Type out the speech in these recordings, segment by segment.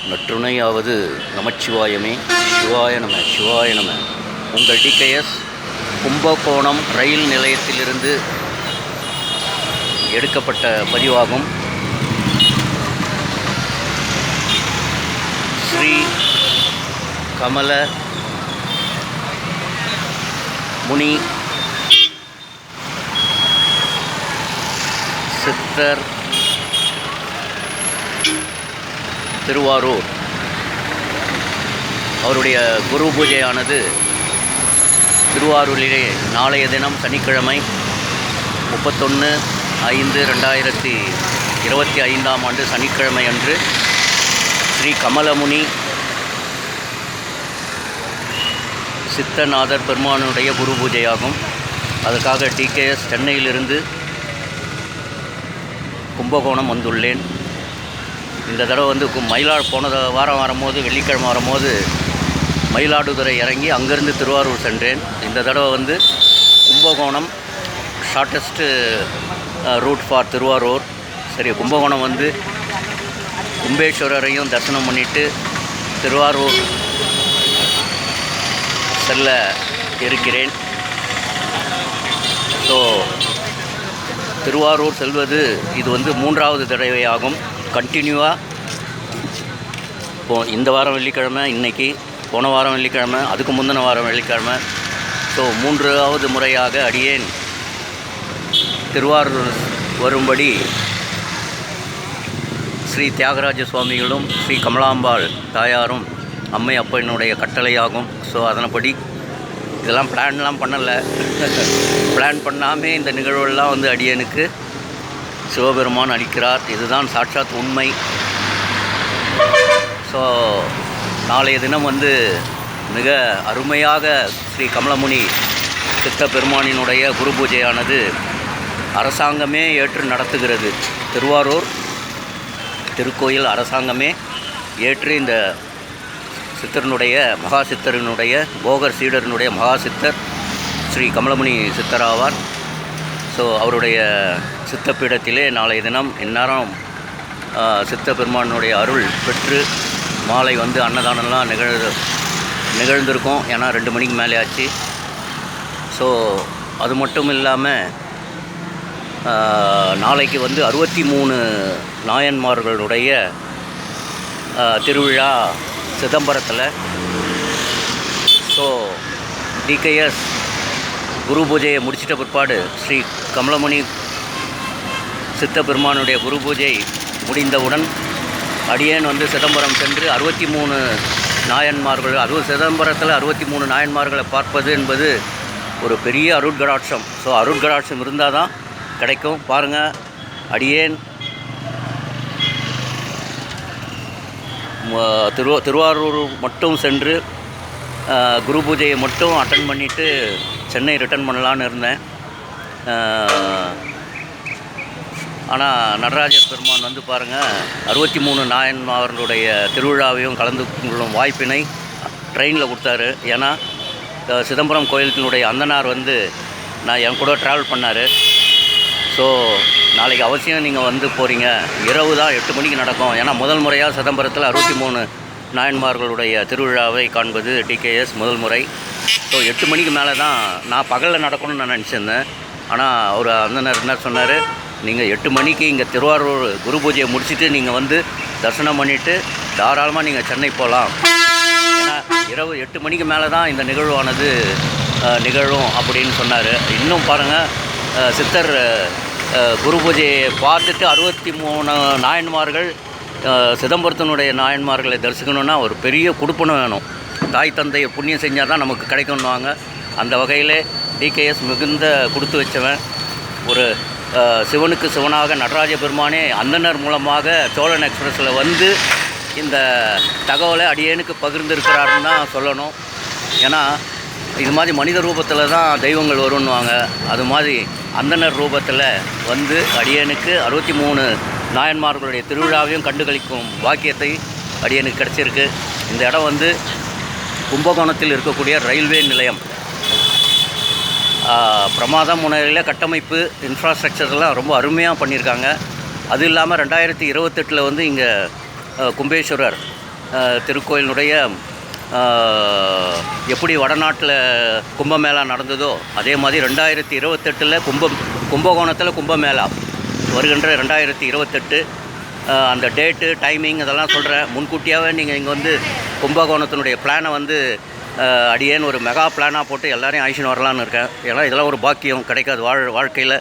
நற்றுணையாவது நமச்சிவாயமே. சிவாய நம சிவாய நம. உங்கள் டிகேஎஸ் கும்பகோணம் ரயில் நிலையத்திலிருந்து எடுக்கப்பட்ட பதிவாகும். ஸ்ரீ கமல முனி சித்தர் திருவாரூர் அவருடைய குரு பூஜையானது திருவாரூரிலே நாளைய தினம் சனிக்கிழமை 31/5/2025 சனிக்கிழமை அன்று ஸ்ரீ கமலமுனி சித்தநாதர் பெருமானுடைய குரு பூஜையாகும். அதற்காக டிகேஎஸ் சென்னையிலிருந்து கும்பகோணம் வந்துள்ளேன். இந்த தடவை வந்து போன வாரம் வரும்போது வெள்ளிக்கிழமை வரும்போது மயிலாடுதுறை இறங்கி அங்கேருந்து திருவாரூர் சென்றேன். இந்த தடவை வந்து Kumbakonam shortest route for Thiruvarur. சரி, கும்பகோணம் வந்து கும்பேஸ்வரரையும் தரிசனம் பண்ணிவிட்டு திருவாரூர் செல்ல இருக்கிறேன். ஸோ திருவாரூர் செல்வது இது வந்து 3வது தடவையாகும். கண்டினியூவாக இப்போது இந்த வாரம் வெள்ளிக்கிழமை, இன்றைக்கி, போன வாரம் வெள்ளிக்கிழமை, அதுக்கு முந்தின வாரம் வெள்ளிக்கிழமை. ஸோ 3வது முறையாக அடியேன் திருவாரூர் வரும்படி ஸ்ரீ தியாகராஜ சுவாமிகளும் ஸ்ரீ கமலாம்பாள் தாயாரும் அம்மை அப்பனுடைய கட்டளையாகும். ஸோ அதன்படி இதெல்லாம் பிளான்லாம் பண்ணலை. பிளான் பண்ணாமே இந்த நிகழ்வுகள்லாம் வந்து அடியனுக்கு சிவபெருமான் அளிக்கிறார். இதுதான் சாட்சாத் உண்மை. ஸோ நாளைய தினம் வந்து மிக அருமையாக ஸ்ரீ கமலமுனி சித்த பெருமானினுடைய குரு பூஜையானது அரசாங்கமே ஏற்று நடத்துகிறது. திருவாரூர் திருக்கோயில் அரசாங்கமே ஏற்று இந்த சித்தரனுடைய மகா சித்தரனுடைய போகர் சீடரனுடைய மகா சித்தர் ஸ்ரீ கமலமுனி சித்தராவார். ஸோ அவருடைய சித்தப்பீடத்திலே நாளைய தினம் இந்நேரம் சித்த பெருமானுடைய அருள் பெற்று மாலை வந்து அன்னதானம்லாம் நிகழ்ந்திருக்கும். ஏன்னா 2 மணிக்கு மேலே ஆச்சு. ஸோ அது மட்டும் இல்லாமல் நாளைக்கு வந்து 63 நாயன்மார்களுடைய திருவிழா சிதம்பரத்தில். ஸோ டிகேஎஸ் குரு பூஜையை முடிச்சிட்ட பிற்பாடு ஸ்ரீ கமலமுனி சித்த பெருமானுடைய குரு பூஜை முடிந்தவுடன் அடியேன் வந்து சிதம்பரம் சென்று 63 நாயன்மார்கள், அதுவும் சிதம்பரத்தில் 63 நாயன்மார்களை பார்ப்பது என்பது ஒரு பெரிய அருட்கடாட்சம். ஸோ அருட்கடாட்சம் இருந்தால் தான் கிடைக்கும். பாருங்கள், அடியேன் திருவாரூர் மட்டும் சென்று குரு பூஜையை மட்டும் அட்டன் பண்ணிவிட்டு சென்னை ரிட்டர்ன் பண்ணலான்னு இருந்தேன். ஆனால் நடராஜர் பெருமான் வந்து பாருங்கள் 63 நாயன்மார்களுடைய திருவிழாவையும் கலந்து கொள்ளும் வாய்ப்பினை ட்ரெயினில் கொடுத்தாரு. ஏன்னா சிதம்பரம் கோயிலினுடைய அந்தனார் வந்து என் கூட ட்ராவல் பண்ணார். ஸோ நாளைக்கு அவசியம் நீங்கள் வந்து போகிறீங்க. இரவு தான் 8 மணிக்கு நடக்கும். ஏன்னா முதல் முறையாக சிதம்பரத்தில் 63 நாயன்மார்களுடைய திருவிழாவை காண்பது டிகேஎஸ் முதல் முறை. ஸோ 8 மணிக்கு மேலே தான் நான் பகலில் நடக்கணும்னு நான் நினச்சிருந்தேன். ஆனால் அவர் அந்தனர் என்ன சொன்னார், நீங்கள் 8 மணிக்கு இங்கே திருவாரூர் குரு பூஜையை முடிச்சுட்டு நீங்கள் வந்து தரிசனம் பண்ணிவிட்டு தாராளமாக நீங்கள் சென்னை போகலாம். ஏன்னா இரவு 8 மணிக்கு மேலே தான் இந்த நிகழ்வானது நிகழும் அப்படின்னு சொன்னார். இன்னும் பாருங்கள், சித்தர் குரு பூஜையை பார்த்துட்டு 63 நாயன்மார்கள் சிதம்பரத்தினுடைய நாயன்மார்களை தரிசிக்கணுன்னா ஒரு பெரிய கொடுப்பனை வேணும். தாய் தந்தையை புண்ணியம் செஞ்சால் தான் நமக்கு கிடைக்கணுவாங்க. அந்த வகையிலே டிகேஎஸ் மிகுந்த கொடுத்து வச்சவன். ஒரு சிவனுக்கு சிவனாக நடராஜ பெருமானே அந்தனர் மூலமாக சோழன் எக்ஸ்பிரஸில் வந்து இந்த தகவலை அடியேனுக்கு பகிர்ந்திருக்கிறாருன்னு தான் சொல்லணும். ஏன்னா இது மாதிரி மனித ரூபத்தில் தான் தெய்வங்கள் வருன்னுவாங்க. அது மாதிரி அந்தனர் ரூபத்தில் வந்து அடியேனுக்கு 63 நாயன்மார்களுடைய திருவிழாவையும் கண்டுகளிக்கும் பாக்கியத்தை அடியேனுக்கு கிடச்சிருக்கு. இந்த இடம் வந்து கும்பகோணத்தில் இருக்கக்கூடிய ரயில்வே நிலையம். பிரமாதம் முறையில் கட்டமைப்பு இன்ஃப்ராஸ்ட்ரக்சர்லாம் ரொம்ப அருமையாக பண்ணியிருக்காங்க. அது இல்லாமல் 2028 வந்து இங்கே கும்பேஸ்வரர் திருக்கோயிலினுடைய எப்படி வடநாட்டில் கும்பமேளா நடந்ததோ அதே மாதிரி 2028 கும்பகோணத்தில் கும்பமேளா வருகின்ற 2028 அந்த டேட்டு டைமிங் அதெல்லாம் சொல்கிறேன். முன்கூட்டியாகவே நீங்கள் இங்கே வந்து கும்பகோணத்தினுடைய பிளானை வந்து அடியேன்னு ஒரு மெகா பிளானாக போட்டு எல்லாரையும் அழிச்சின்னு வரலான்னு இருக்கேன். ஏன்னா இதெல்லாம் ஒரு பாக்கியம் கிடைக்காது வாழ்க்கையில்.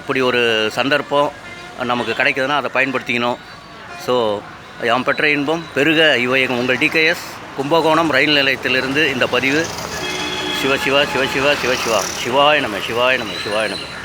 இப்படி ஒரு சந்தர்ப்பம் நமக்கு கிடைக்குதுன்னா அதை பயன்படுத்திக்கணும். ஸோ யாம் பெற்ற இன்பம் பெருக இவையகம். உங்கள் டிகேஎஸ் கும்பகோணம் ரயில் நிலையத்திலிருந்து இந்த பதிவு. சிவசிவா சிவசிவா சிவசிவா சிவாய நம சிவாய நம சிவாய நம.